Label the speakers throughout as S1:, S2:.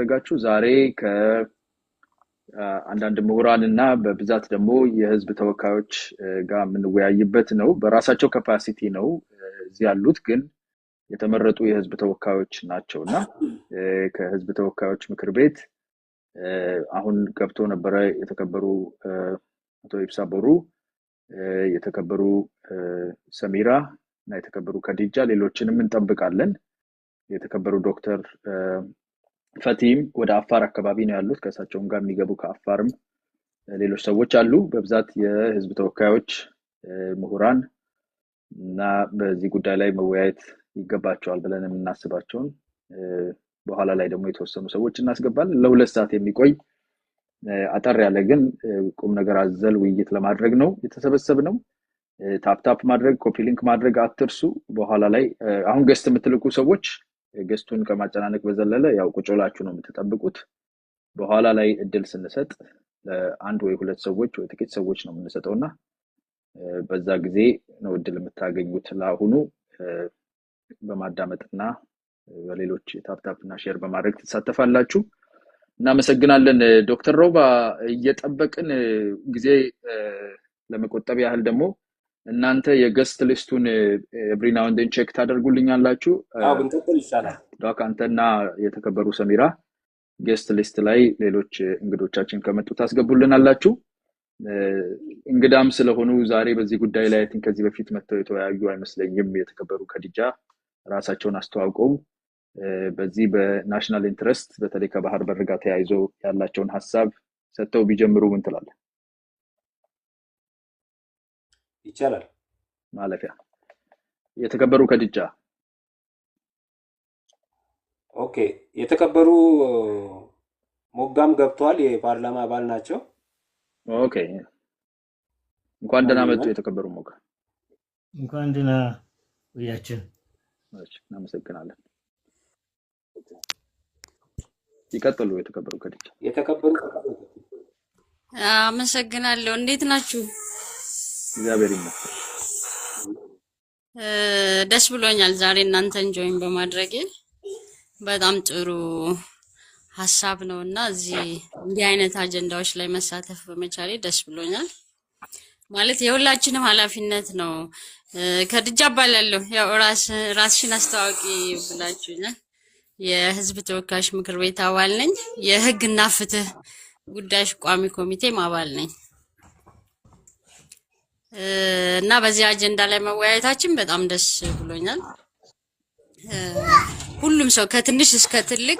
S1: ስላደረጋችሁ ዛሬ ከአንዳንድ ምሁራንና በብዛት ደግሞ የህዝብ ተወካዮች ጋር የምንወያይበት ነው። በራሳቸው ካፓሲቲ ነው እዚህ ያሉት ግን የተመረጡ የህዝብ ተወካዮች ናቸውና ከህዝብ ተወካዮች ምክር ቤት አሁን ገብቶ ነበረ የተከበሩ አቶ ኢብሳ ቦሩ የተከበሩ ሰሚራ እና የተከበሩ ከዲጃ ሌሎችንም እንጠብቃለን። የተከበሩ ዶክተር ፈቲም ወደ አፋር አካባቢ ነው ያሉት ከሳቸውም ጋር የሚገቡ ከአፋርም ሌሎች ሰዎች አሉ። በብዛት የህዝብ ተወካዮች ምሁራን እና በዚህ ጉዳይ ላይ መወያየት ይገባቸዋል ብለን የምናስባቸውን በኋላ ላይ ደግሞ የተወሰኑ ሰዎች እናስገባለን። ለ2 ሰዓት የሚቆይ አጠር ያለ ግን ቁም ነገር አዘል ውይይት ለማድረግ ነው የተሰበሰብነው። ታፕ ማድረግ ኮፒ ሊንክ ማድረግ አትርሱ። በኋላ ላይ አሁን ገስት የምትልኩ ሰዎች ገስቱን ከማጨናነቅ በዘለለ ያው ቁጭ ብላችሁ ነው የምትጠብቁት። በኋላ ላይ እድል ስንሰጥ ለአንድ ወይ 2 ሰዎች ወይ ጥቂት ሰዎች ነው የምንሰጠውና በዛ ጊዜ ነው እድል የምታገኙት። ለአሁኑ በማዳመጥና በሌሎች ታፕና ሼር በማድረግ ትሳተፋላችሁ። እናመሰግናለን። ዶክተር ሮባ እየጠበቅን ጊዜ ለመቆጠብ ያህል ደግሞ እናንተ የገስት ሊስቱን ኤቭሪ ናው ኤንድ ዜን ቼክ ታደርጉልኛላችሁ።
S2: አዎ ብንቀጥል ይሻላል።
S1: ዶክ አንተና የተከበሩ ሰሚራ ገስት ሊስት ላይ ሌሎች እንግዶቻችን ከመጡ ታስገቡልናላችሁ። እንግዳም ስለሆኑ ዛሬ በዚህ ጉዳይ ላይ ከዚህ በፊት መጥተው የተወያዩ አይመስለኝም። የተከበሩ ከዲጃ ራሳቸውን አስተዋውቀው በዚህ በናሽናል ኢንትረስት በተለይ ከባህር በር ጋር ተያይዞ ያላቸውን ሐሳብ ሰጥተው ቢጀምሩ ምን ትላለህ?
S2: ይቻላል።
S1: ማለፊያ የተከበሩ ከዲጃ።
S2: ኦኬ የተከበሩ ሞጋም ገብቷል። የፓርላማ አባል ናቸው።
S1: ኦኬ እንኳን ደህና መጡ የተከበሩ ሞጋ።
S3: እንኳን ደህና ቆያችሁ።
S1: እሺ እናመሰግናለን። ይቀጥሉ የተከበሩ ከዲጃ።
S2: የተከበሩ
S4: አመሰግናለሁ። እንዴት ናችሁ?
S1: እግዚአብሔር ይመስገን።
S4: ደስ ብሎኛል ዛሬ እናንተን ጆይን በማድረጌ። በጣም ጥሩ ሐሳብ ነውና እዚህ እንዲህ አይነት አጀንዳዎች ላይ መሳተፍ በመቻሌ ደስ ብሎኛል። ማለት የሁላችንም ኃላፊነት ነው። ከዲጃ ባላለሁ ያው ራስሽን አስተዋውቂ ብላችሁኛል። የህዝብ ተወካዮች ምክር ቤት አባል ነኝ። የህግና ፍትህ ጉዳዮች ቋሚ ኮሚቴም አባል ነኝ። እና በዚህ አጀንዳ ላይ መወያየታችን በጣም ደስ ብሎኛል። ሁሉም ሰው ከትንሽ እስከ ትልቅ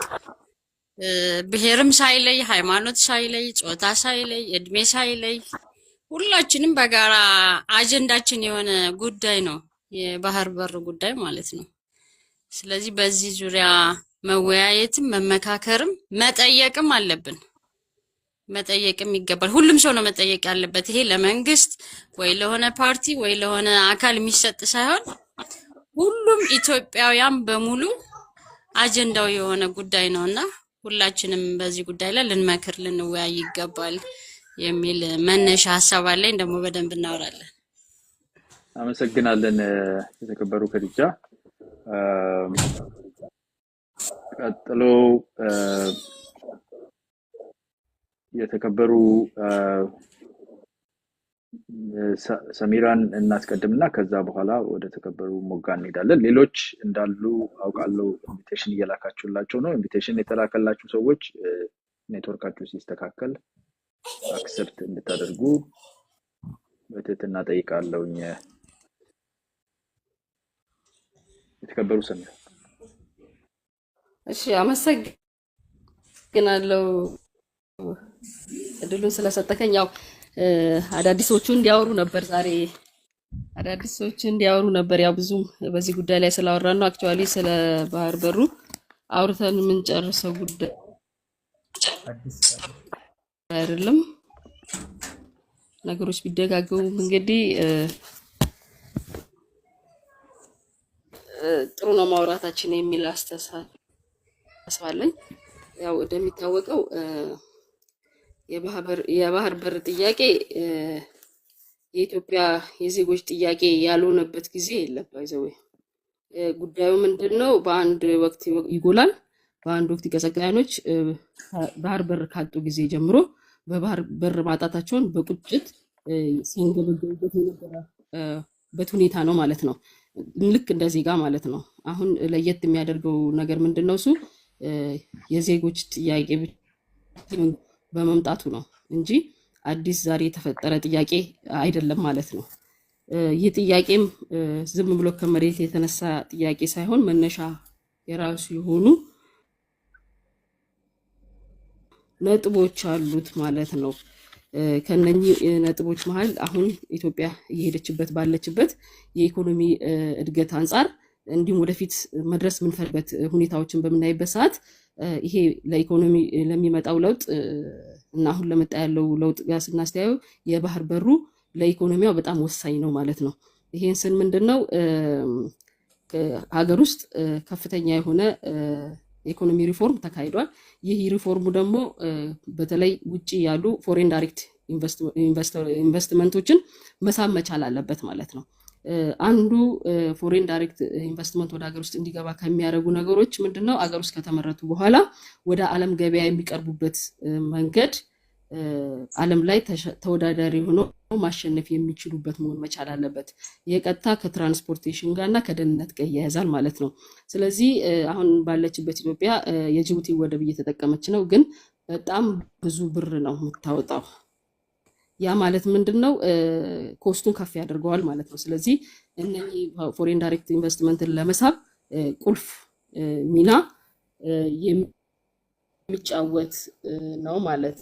S4: ብሔርም ሳይለይ ሃይማኖት ሳይለይ ጾታ ሳይለይ እድሜ ሳይለይ ሁላችንም በጋራ አጀንዳችን የሆነ ጉዳይ ነው የባህር በር ጉዳይ ማለት ነው። ስለዚህ በዚህ ዙሪያ መወያየትም መመካከርም መጠየቅም አለብን። መጠየቅም ይገባል። ሁሉም ሰው ነው መጠየቅ ያለበት። ይሄ ለመንግስት ወይ ለሆነ ፓርቲ ወይ ለሆነ አካል የሚሰጥ ሳይሆን ሁሉም ኢትዮጵያውያን በሙሉ አጀንዳው የሆነ ጉዳይ ነውና ሁላችንም በዚህ ጉዳይ ላይ ልንመክር ልንወያይ ይገባል የሚል መነሻ ሐሳብ አለኝ። ደግሞ በደንብ እናወራለን።
S1: አመሰግናለን የተከበሩ ከዲጃ። ቀጥሎ የተከበሩ ሰሚራን እናስቀድምና ከዛ በኋላ ወደ ተከበሩ ሞጋ እንሄዳለን። ሌሎች እንዳሉ አውቃለሁ። ኢንቪቴሽን እየላካችሁላቸው ነው። ኢንቪቴሽን የተላከላችሁ ሰዎች ኔትወርካችሁ ሲስተካከል አክሰፕት እንድታደርጉ በትህትና ጠይቃለሁኝ። የተከበሩ ሰሚራ።
S5: እሺ አመሰግናለሁ እድሉን ስለሰጠከኝ። ያው አዳዲሶቹ እንዲያወሩ ነበር ዛሬ አዳዲሶቹ እንዲያወሩ ነበር። ያው ብዙም በዚህ ጉዳይ ላይ ስላወራን ነው። አክቹአሊ ስለ ባህር በሩ አውርተን የምንጨርሰው ጉዳይ አይደለም። ነገሮች ቢደጋገሙም እንግዲህ ጥሩ ነው ማውራታችን የሚል አስተሳሰብ አለኝ። ያው እንደሚታወቀው የባህር በር ጥያቄ የኢትዮጵያ የዜጎች ጥያቄ ያልሆነበት ጊዜ የለም። ባይዘው ጉዳዩ ምንድነው? በአንድ ወቅት ይጎላል፣ በአንድ ወቅት ኢትዮጵያውያኖች ባህር በር ካጡ ጊዜ ጀምሮ በባህር በር ማጣታቸውን በቁጭት ሲንገበገቡበት የነበረበት ሁኔታ ነው ማለት ነው። ልክ እንደዚህ ጋር ማለት ነው። አሁን ለየት የሚያደርገው ነገር ምንድነው? እሱ የዜጎች ጥያቄ በመምጣቱ ነው እንጂ አዲስ ዛሬ የተፈጠረ ጥያቄ አይደለም ማለት ነው። ይህ ጥያቄም ዝም ብሎ ከመሬት የተነሳ ጥያቄ ሳይሆን መነሻ የራሱ የሆኑ ነጥቦች አሉት ማለት ነው። ከነኚህ ነጥቦች መሃል አሁን ኢትዮጵያ እየሄደችበት ባለችበት የኢኮኖሚ እድገት አንጻር እንዲሁም ወደፊት መድረስ የምንፈልግበት ሁኔታዎችን በምናይበት ሰዓት ይሄ ለኢኮኖሚ ለሚመጣው ለውጥ እና አሁን ለመጣ ያለው ለውጥ ጋር ስናስተያየው የባህር በሩ ለኢኮኖሚዋ በጣም ወሳኝ ነው ማለት ነው። ይሄን ስን ምንድነው ሀገር ውስጥ ከፍተኛ የሆነ ኢኮኖሚ ሪፎርም ተካሂዷል። ይህ ሪፎርሙ ደግሞ በተለይ ውጪ ያሉ ፎሬን ዳይሬክት ኢንቨስትመንቶችን መሳብ መቻል አለበት ማለት ነው። አንዱ ፎሬን ዳይሬክት ኢንቨስትመንት ወደ ሀገር ውስጥ እንዲገባ ከሚያደርጉ ነገሮች ምንድነው? ሀገር ውስጥ ከተመረቱ በኋላ ወደ ዓለም ገበያ የሚቀርቡበት መንገድ ዓለም ላይ ተወዳዳሪ ሆኖ ማሸነፍ የሚችሉበት መሆን መቻል አለበት። የቀጥታ ከትራንስፖርቴሽን ጋርና ከደህንነት ጋር ያያዛል ማለት ነው። ስለዚህ አሁን ባለችበት ኢትዮጵያ የጅቡቲ ወደብ እየተጠቀመች ነው፣ ግን በጣም ብዙ ብር ነው የምታወጣው። ያ ማለት ምንድነው? ኮስቱን ከፍ ያደርገዋል ማለት ነው። ስለዚህ እነዚህ ፎሬን ዳይሬክት ኢንቨስትመንትን ለመሳብ ቁልፍ ሚና የሚጫወት ነው ማለት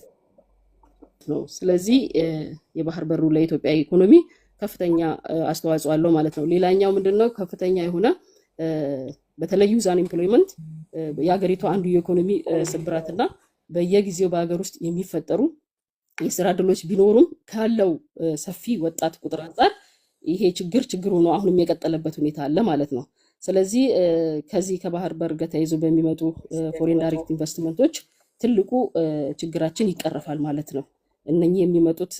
S5: ነው። ስለዚህ የባህር በሩ ለኢትዮጵያ ኢኮኖሚ ከፍተኛ አስተዋጽኦ አለው ማለት ነው። ሌላኛው ምንድነው? ከፍተኛ የሆነ በተለይ ዩዝ አንኤምፕሎይመንት የሀገሪቱ አንዱ የኢኮኖሚ ስብራትና በየጊዜው በሀገር ውስጥ የሚፈጠሩ የስራ ዕድሎች ቢኖሩም ካለው ሰፊ ወጣት ቁጥር አንጻር ይሄ ችግር ሆኖ አሁንም የቀጠለበት ሁኔታ አለ ማለት ነው። ስለዚህ ከዚህ ከባህር በር ጋር ተያይዞ በሚመጡ ፎሬን ዳይሬክት ኢንቨስትመንቶች ትልቁ ችግራችን ይቀረፋል ማለት ነው። እነኚህ የሚመጡት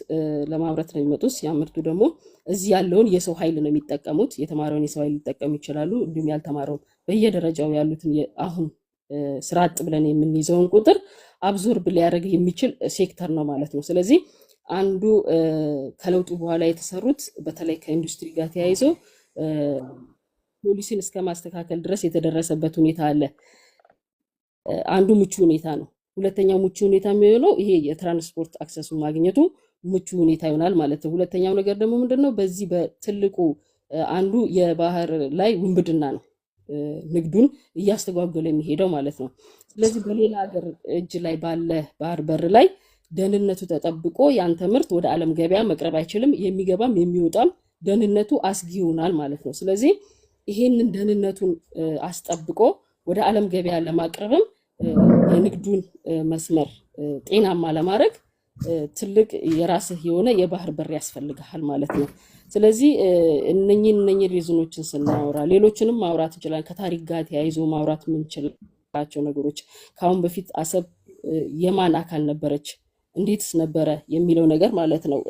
S5: ለማምረት ነው የሚመጡት። ሲያመርቱ ደግሞ እዚህ ያለውን የሰው ኃይል ነው የሚጠቀሙት። የተማረውን የሰው ኃይል ሊጠቀሙ ይችላሉ። እንዲሁም ያልተማረውን በየደረጃው ያሉትን አሁን ስራ አጥ ብለን የምንይዘውን ቁጥር አብዞርብ ሊያደርግ የሚችል ሴክተር ነው ማለት ነው። ስለዚህ አንዱ ከለውጡ በኋላ የተሰሩት በተለይ ከኢንዱስትሪ ጋር ተያይዞ ፖሊሲን እስከ ማስተካከል ድረስ የተደረሰበት ሁኔታ አለ። አንዱ ምቹ ሁኔታ ነው። ሁለተኛው ምቹ ሁኔታ የሚሆነው ይሄ የትራንስፖርት አክሰሱ ማግኘቱ ምቹ ሁኔታ ይሆናል ማለት ነው። ሁለተኛው ነገር ደግሞ ምንድነው? በዚህ በትልቁ አንዱ የባህር ላይ ውንብድና ነው ንግዱን እያስተጓጎለ የሚሄደው ማለት ነው። ስለዚህ በሌላ ሀገር እጅ ላይ ባለ ባህር በር ላይ ደህንነቱ ተጠብቆ ያንተ ምርት ወደ ዓለም ገበያ መቅረብ አይችልም። የሚገባም የሚወጣም ደህንነቱ አስጊ ይሆናል ማለት ነው። ስለዚህ ይሄንን ደህንነቱን አስጠብቆ ወደ ዓለም ገበያ ለማቅረብም የንግዱን መስመር ጤናማ ለማድረግ ትልቅ የራስህ የሆነ የባህር በር ያስፈልጋል ማለት ነው። ስለዚህ እነኚህ ሪዝኖችን ስናወራ ሌሎችንም ማውራት እንችላለን። ከታሪክ ጋር ተያይዞ ማውራት የምንችላቸው ነገሮች ከአሁን በፊት አሰብ የማን አካል ነበረች፣ እንዴትስ ነበረ የሚለው ነገር ማለት ነው።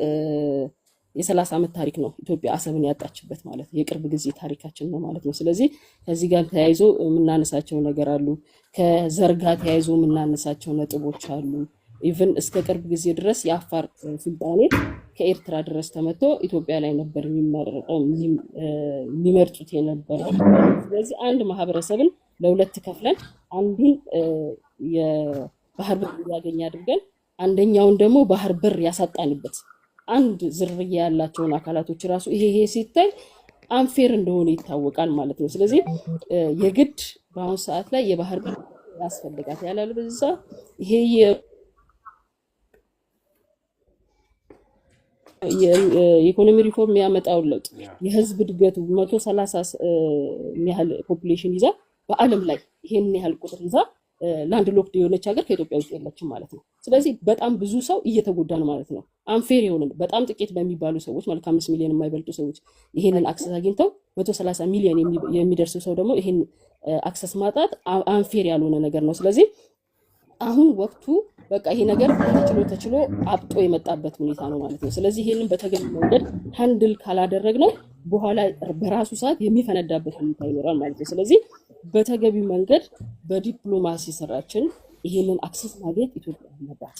S5: የ30 ዓመት ታሪክ ነው ኢትዮጵያ አሰብን ያጣችበት ማለት ነው። የቅርብ ጊዜ ታሪካችን ነው ማለት ነው። ስለዚህ ከዚህ ጋር ተያይዞ የምናነሳቸው ነገር አሉ። ከዘር ጋር ተያይዞ የምናነሳቸው ነጥቦች አሉ። ኢቭን እስከ ቅርብ ጊዜ ድረስ የአፋር ሱልጣኔት ከኤርትራ ድረስ ተመቶ ኢትዮጵያ ላይ ነበር የሚመርጡት የነበረው። ስለዚህ አንድ ማህበረሰብን ለሁለት ከፍለን አንዱን የባህር በር ያገኝ አድርገን አንደኛውን ደግሞ ባህር በር ያሳጣንበት አንድ ዝርያ ያላቸውን አካላቶች ራሱ ይሄ ሲታይ አንፌር እንደሆነ ይታወቃል ማለት ነው። ስለዚህ የግድ በአሁኑ ሰዓት ላይ የባህር በር ያስፈልጋት ያላል። በዛ ይሄ የኢኮኖሚ ሪፎርም ያመጣው ለውጥ የህዝብ እድገቱ 130 ያህል ፖፑሌሽን ይዛ በአለም ላይ ይሄን ያህል ቁጥር ይዛ ላንድ ሎክድ የሆነች ሀገር ከኢትዮጵያ ውስጥ የለችም ማለት ነው። ስለዚህ በጣም ብዙ ሰው እየተጎዳ ነው ማለት ነው። አንፌር የሆነ በጣም ጥቂት በሚባሉ ሰዎች ማለት 5 ሚሊዮን የማይበልጡ ሰዎች ይሄንን አክሰስ አግኝተው 130 ሚሊዮን የሚደርሱ ሰው ደግሞ ይሄን አክሰስ ማጣት አንፌር ያልሆነ ነገር ነው። ስለዚህ አሁን ወቅቱ በቃ ይሄ ነገር ተችሎ አብጦ የመጣበት ሁኔታ ነው ማለት ነው። ስለዚህ ይሄንን በተገቢ መንገድ ሃንድል ካላደረግነው በኋላ በራሱ ሰዓት የሚፈነዳበት ሁኔታ ይኖራል ማለት ነው። ስለዚህ በተገቢው መንገድ በዲፕሎማሲ ስራችን ይሄንን አክሰስ ማግኘት ኢትዮጵያ አለባት።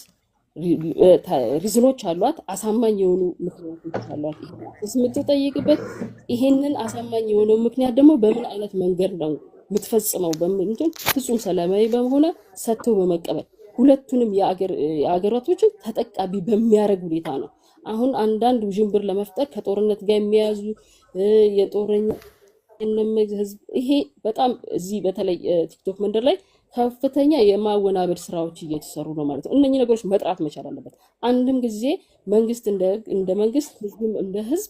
S5: ሪዝኖች አሏት፣ አሳማኝ የሆኑ ምክንያቶች አሏት። አክሰስ የምትጠይቅበት ይሄንን አሳማኝ የሆነው ምክንያት ደግሞ በምን አይነት መንገድ ነው የምትፈጽመው በምን ፍጹም ሰላማዊ በመሆነ ሰጥቶ በመቀበል ሁለቱንም የአገራቶችን ተጠቃሚ በሚያደርግ ሁኔታ ነው። አሁን አንዳንድ ውዥንብር ለመፍጠር ከጦርነት ጋር የሚያዙ የጦረኛ ህዝብ ይሄ በጣም እዚህ በተለይ ቲክቶክ መንደር ላይ ከፍተኛ የማወናበድ ስራዎች እየተሰሩ ነው ማለት ነው። እነኚህ ነገሮች መጥራት መቻል አለበት። አንድም ጊዜ መንግስት እንደ መንግስት ህዝብም እንደ ህዝብ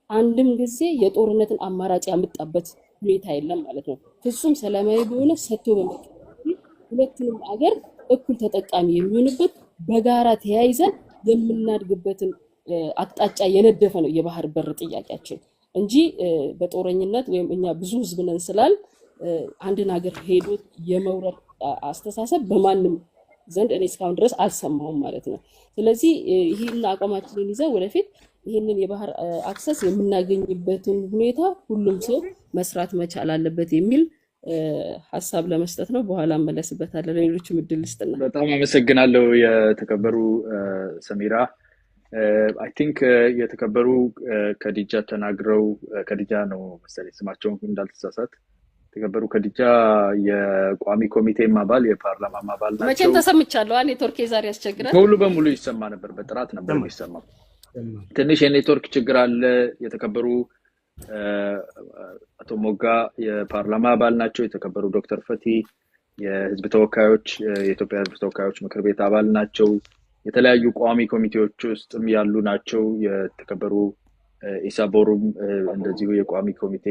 S5: አንድም ጊዜ የጦርነትን አማራጭ ያመጣበት ሁኔታ የለም ማለት ነው። ፍጹም ሰላማዊ በሆነ ሰጥቶ በመቀበል ሁለቱንም አገር እኩል ተጠቃሚ የሚሆንበት በጋራ ተያይዘን የምናድግበትን አቅጣጫ የነደፈ ነው የባህር በር ጥያቄያችን እንጂ በጦረኝነት ወይም እኛ ብዙ ህዝብ ነን ስላል አንድን ሀገር ሄዶ የመውረድ አስተሳሰብ በማንም ዘንድ እኔ እስካሁን ድረስ አልሰማሁም ማለት ነው። ስለዚህ ይህን አቋማችንን ይዘን ወደፊት ይህንን የባህር አክሰስ የምናገኝበትን ሁኔታ ሁሉም ሰው መስራት መቻል አለበት የሚል ሀሳብ ለመስጠት ነው። በኋላ መለስበታለን። ሌሎችም እድል ልስጥና
S1: በጣም አመሰግናለሁ የተከበሩ ሰሚራ። አይ ቲንክ የተከበሩ ከዲጃ ተናግረው ከዲጃ ነው መሰለኝ ስማቸውን እንዳልተሳሳት የተከበሩ ከዲጃ የቋሚ ኮሚቴም አባል የፓርላማ አባል ናቸው።
S5: መቼም ተሰምቻለሁ። ኔትወርክ ዛሬ ያስቸግራል።
S1: ሙሉ በሙሉ ይሰማ ነበር፣ በጥራት ነበር የሚሰማው። ትንሽ የኔትወርክ ችግር አለ። የተከበሩ አቶ ሞጋ የፓርላማ አባል ናቸው። የተከበሩ ዶክተር ፈቲ የህዝብ ተወካዮች የኢትዮጵያ ህዝብ ተወካዮች ምክር ቤት አባል ናቸው። የተለያዩ ቋሚ ኮሚቴዎች ውስጥም ያሉ ናቸው። የተከበሩ ኢሳቦሩም እንደዚሁ የቋሚ ኮሚቴ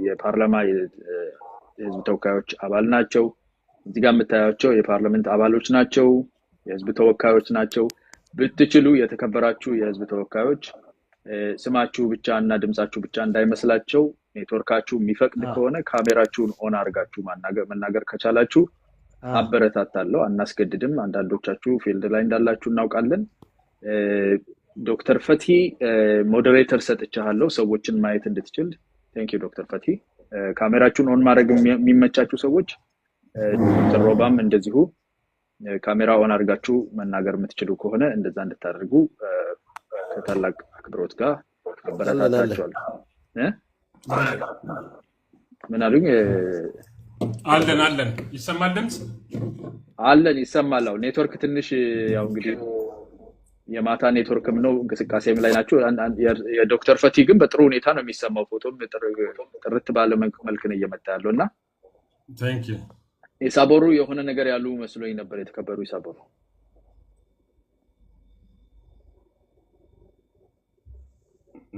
S1: የፓርላማ የህዝብ ተወካዮች አባል ናቸው። እዚህ ጋር የምታያቸው የፓርላመንት አባሎች ናቸው፣ የህዝብ ተወካዮች ናቸው። ብትችሉ የተከበራችሁ የህዝብ ተወካዮች ስማችሁ ብቻ እና ድምጻችሁ ብቻ እንዳይመስላቸው፣ ኔትወርካችሁ የሚፈቅድ ከሆነ ካሜራችሁን ኦን አድርጋችሁ መናገር ከቻላችሁ አበረታታለሁ። አናስገድድም። አንዳንዶቻችሁ ፊልድ ላይ እንዳላችሁ እናውቃለን። ዶክተር ፈቲ ሞዴሬተር ሰጥቻለሁ ሰዎችን ማየት እንድትችል። ቴንክ ዩ ዶክተር ፈቲ። ካሜራችሁን ኦን ማድረግ የሚመቻችሁ ሰዎች ዶክተር ሮባም እንደዚሁ ካሜራ ኦን አድርጋችሁ መናገር የምትችሉ ከሆነ እንደዛ እንድታደርጉ ከታላቅ አክብሮት ጋር አበረታታችኋለሁ። ምን አሉኝ?
S6: አለን ይሰማል፣ ድምጽ
S1: አለን ይሰማል። ኔትወርክ ትንሽ ያው እንግዲህ የማታ ኔትወርክም ነው እንቅስቃሴም ላይ ናቸው። የዶክተር ፈቲ ግን በጥሩ ሁኔታ ነው የሚሰማው። ፎቶም ጥርት ባለ መልክ ነው እየመጣ ያለውና
S6: ታንክ ዩ።
S1: ኢሳቦሩ የሆነ ነገር ያሉ መስሎኝ ነበር። የተከበሩ ኢሳቦሩ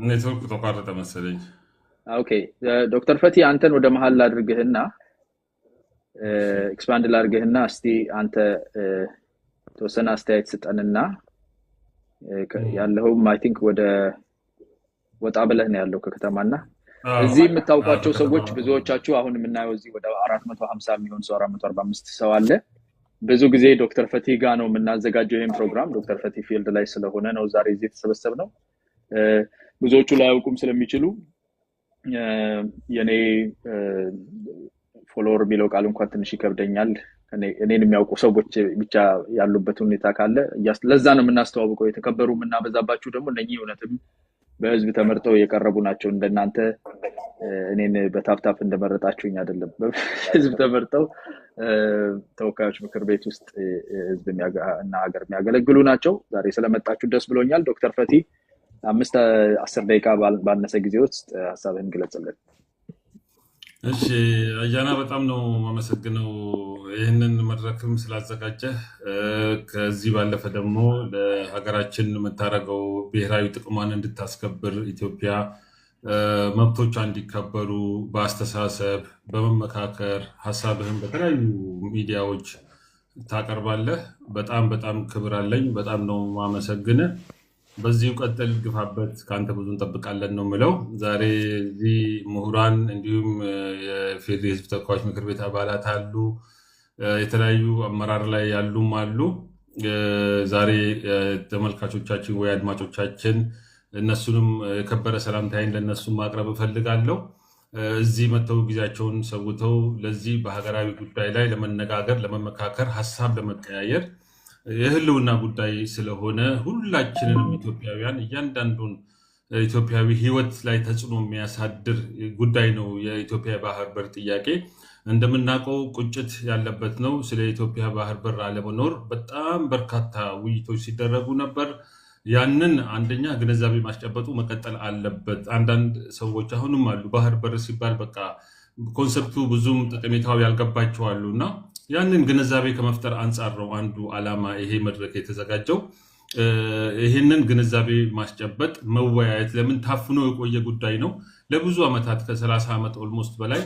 S6: ኔትወርክ ተቋረጠ መሰለኝ።
S1: ኦኬ ዶክተር ፈቲ አንተን ወደ መሃል ላድርግህና ኤክስፓንድ ላድርግህና እስቲ አንተ ተወሰነ አስተያየት ስጠንና ያለውም አይ ቲንክ ወደ ወጣ ብለህ ነው ያለው ከከተማና እዚህ የምታውቋቸው ሰዎች ብዙዎቻችሁ አሁን የምናየው እዚህ ወደ 450 የሚሆን ሰው 445 ሰው አለ። ብዙ ጊዜ ዶክተር ፈቲ ጋር ነው የምናዘጋጀው ይሄን ፕሮግራም። ዶክተር ፈቲ ፊልድ ላይ ስለሆነ ነው ዛሬ እዚህ የተሰበሰብነው። ብዙዎቹ ላይ አውቁም ስለሚችሉ የኔ ፎሎወር የሚለው ቃል እንኳን ትንሽ ይከብደኛል። እኔን የሚያውቁ ሰዎች ብቻ ያሉበት ሁኔታ ካለ ለዛ ነው የምናስተዋውቀው። የተከበሩ የምናበዛባችሁ ደግሞ እነኚህ እውነትም በህዝብ ተመርጠው የቀረቡ ናቸው። እንደናንተ እኔን በታፕታፕ እንደመረጣችሁኝ አይደለም። በህዝብ ተመርጠው ተወካዮች ምክር ቤት ውስጥ ህዝብ እና ሀገር የሚያገለግሉ ናቸው። ዛሬ ስለመጣችሁ ደስ ብሎኛል። ዶክተር ፈቲ 5-10 ደቂቃ ባነሰ ጊዜ ውስጥ ሀሳብህን ግለጽልን።
S6: እሺ አያና በጣም ነው የማመሰግነው ይህንን መድረክም ስላዘጋጀህ። ከዚህ ባለፈ ደግሞ ለሀገራችን የምታደርገው ብሔራዊ ጥቅሟን እንድታስከብር ኢትዮጵያ መብቶቿ እንዲከበሩ በአስተሳሰብ በመመካከር ሀሳብህን በተለያዩ ሚዲያዎች ታቀርባለህ። በጣም ክብር አለኝ። በጣም ነው የማመሰግንህ። በዚሁ ቀጥል፣ ግፋበት፣ ከአንተ ብዙ እንጠብቃለን ነው የምለው። ዛሬ እዚህ ምሁራን እንዲሁም የፌዴሪ ህዝብ ተወካዮች ምክር ቤት አባላት አሉ፣ የተለያዩ አመራር ላይ ያሉም አሉ። ዛሬ ተመልካቾቻችን ወይ አድማጮቻችን እነሱንም የከበረ ሰላምታዬን ለእነሱም ማቅረብ እፈልጋለሁ። እዚህ መተው ጊዜያቸውን ሰውተው ለዚህ በሀገራዊ ጉዳይ ላይ ለመነጋገር፣ ለመመካከር፣ ሀሳብ ለመቀያየር የህልውና ጉዳይ ስለሆነ ሁላችንንም ኢትዮጵያውያን እያንዳንዱን ኢትዮጵያዊ ህይወት ላይ ተጽዕኖ የሚያሳድር ጉዳይ ነው የኢትዮጵያ ባህር በር ጥያቄ። እንደምናውቀው ቁጭት ያለበት ነው። ስለ ኢትዮጵያ ባህር በር አለመኖር በጣም በርካታ ውይይቶች ሲደረጉ ነበር። ያንን አንደኛ ግንዛቤ ማስጨበጡ መቀጠል አለበት። አንዳንድ ሰዎች አሁንም አሉ ባህር በር ሲባል በቃ ኮንሰፕቱ ብዙም ጠቀሜታው ያልገባቸው አሉ እና ያንን ግንዛቤ ከመፍጠር አንጻር ነው አንዱ ዓላማ ይሄ መድረክ የተዘጋጀው። ይህንን ግንዛቤ ማስጨበጥ መወያየት፣ ለምን ታፍኖ የቆየ ጉዳይ ነው። ለብዙ ዓመታት ከ30 ዓመት ኦልሞስት በላይ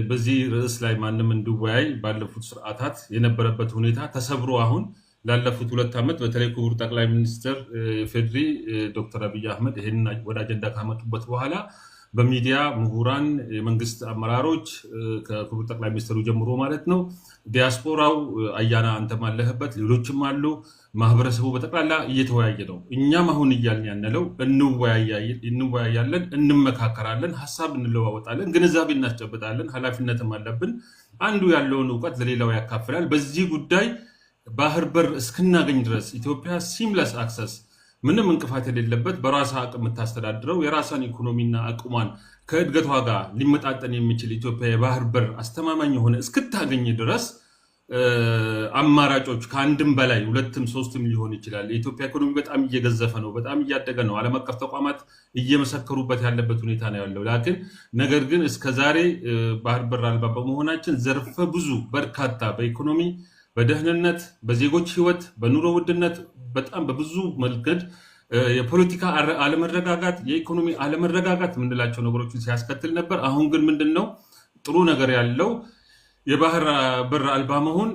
S6: በዚህ ርዕስ ላይ ማንም እንዲወያይ ባለፉት ስርዓታት የነበረበት ሁኔታ ተሰብሮ አሁን ላለፉት 2 ዓመት በተለይ ክቡር ጠቅላይ ሚኒስትር ፌድሪ ዶክተር አብይ አህመድ ይህንን ወደ አጀንዳ ካመጡበት በኋላ በሚዲያ ምሁራን፣ የመንግስት አመራሮች ከክቡር ጠቅላይ ሚኒስትሩ ጀምሮ ማለት ነው፣ ዲያስፖራው፣ አያና አንተም አለህበት፣ ሌሎችም አሉ፣ ማህበረሰቡ በጠቅላላ እየተወያየ ነው። እኛም አሁን እያልን ያነለው እንወያያለን፣ እንመካከራለን፣ ሀሳብ እንለዋወጣለን፣ ግንዛቤ እናስጨብጣለን። ኃላፊነትም አለብን። አንዱ ያለውን እውቀት ለሌላው ያካፍላል። በዚህ ጉዳይ ባህር በር እስክናገኝ ድረስ ኢትዮጵያ ሲምለስ አክሰስ ምንም እንቅፋት የሌለበት በራሷ አቅም የምታስተዳድረው የራሷን ኢኮኖሚና አቅሟን ከእድገቷ ጋር ሊመጣጠን የሚችል ኢትዮጵያ የባህር በር አስተማማኝ የሆነ እስክታገኝ ድረስ አማራጮች ከአንድም በላይ 2ም 3ም ሊሆን ይችላል። የኢትዮጵያ ኢኮኖሚ በጣም እየገዘፈ ነው፣ በጣም እያደገ ነው። ዓለም አቀፍ ተቋማት እየመሰከሩበት ያለበት ሁኔታ ነው ያለው። ነገር ግን እስከዛሬ ባህር በር አልባ በመሆናችን ዘርፈ ብዙ በርካታ በኢኮኖሚ፣ በደህንነት፣ በዜጎች ህይወት፣ በኑሮ ውድነት በጣም በብዙ መንገድ የፖለቲካ አለመረጋጋት፣ የኢኮኖሚ አለመረጋጋት የምንላቸው ነገሮችን ሲያስከትል ነበር። አሁን ግን ምንድነው ጥሩ ነገር ያለው የባህር በር አልባ መሆን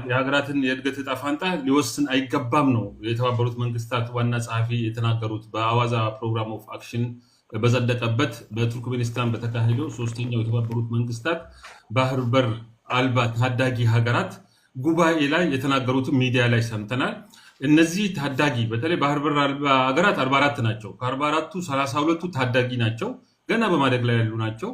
S6: የሀገራትን የእድገት እጣ ፋንታ ሊወስን አይገባም ነው የተባበሩት መንግስታት ዋና ጸሐፊ የተናገሩት በአዋዛ ፕሮግራም ኦፍ አክሽን በጸደቀበት በቱርክሜኒስታን በተካሄደው 3ኛው የተባበሩት መንግስታት ባህር በር አልባ ታዳጊ ሀገራት ጉባኤ ላይ የተናገሩትን ሚዲያ ላይ ሰምተናል። እነዚህ ታዳጊ በተለይ ባህር በር አልባ ሀገራት 44 ናቸው። ከ44ቱ 32ቱ ታዳጊ ናቸው፣ ገና በማደግ ላይ ያሉ ናቸው።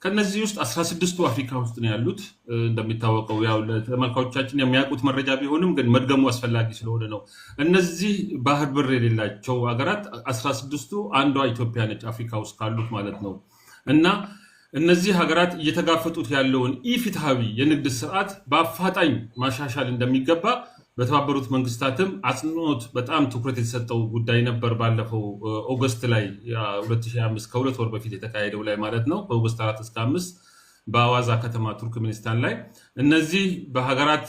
S6: ከነዚህ ውስጥ 16ቱ አፍሪካ ውስጥ ነው ያሉት። እንደሚታወቀው ያው ለተመልካቾቻችን የሚያውቁት መረጃ ቢሆንም ግን መድገሙ አስፈላጊ ስለሆነ ነው። እነዚህ ባህር በር የሌላቸው ሀገራት 16ቱ አንዷ ኢትዮጵያ ነች፣ አፍሪካ ውስጥ ካሉት ማለት ነው። እና እነዚህ ሀገራት እየተጋፈጡት ያለውን ኢፍትሃዊ የንግድ ስርዓት በአፋጣኝ ማሻሻል እንደሚገባ በተባበሩት መንግስታትም አጽንኦት በጣም ትኩረት የተሰጠው ጉዳይ ነበር። ባለፈው ኦገስት ላይ 2025 ከ2 ወር በፊት የተካሄደው ላይ ማለት ነው ከኦገስት 4 እስከ 5 በአዋዛ ከተማ ቱርክሜኒስታን ላይ እነዚህ በሀገራት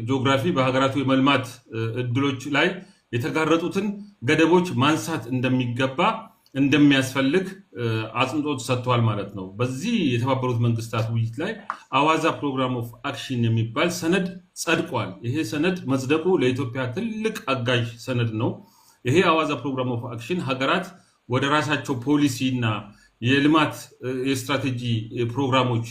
S6: ጂኦግራፊ በሀገራቱ የመልማት እድሎች ላይ የተጋረጡትን ገደቦች ማንሳት እንደሚያስፈልግ አጽንኦት ሰጥቷል ማለት ነው። በዚህ የተባበሩት መንግስታት ውይይት ላይ አዋዛ ፕሮግራም ኦፍ አክሽን የሚባል ሰነድ ጸድቋል። ይሄ ሰነድ መጽደቁ ለኢትዮጵያ ትልቅ አጋዥ ሰነድ ነው። ይሄ አዋዛ ፕሮግራም ኦፍ አክሽን ሀገራት ወደ ራሳቸው ፖሊሲ እና የልማት የስትራቴጂ ፕሮግራሞች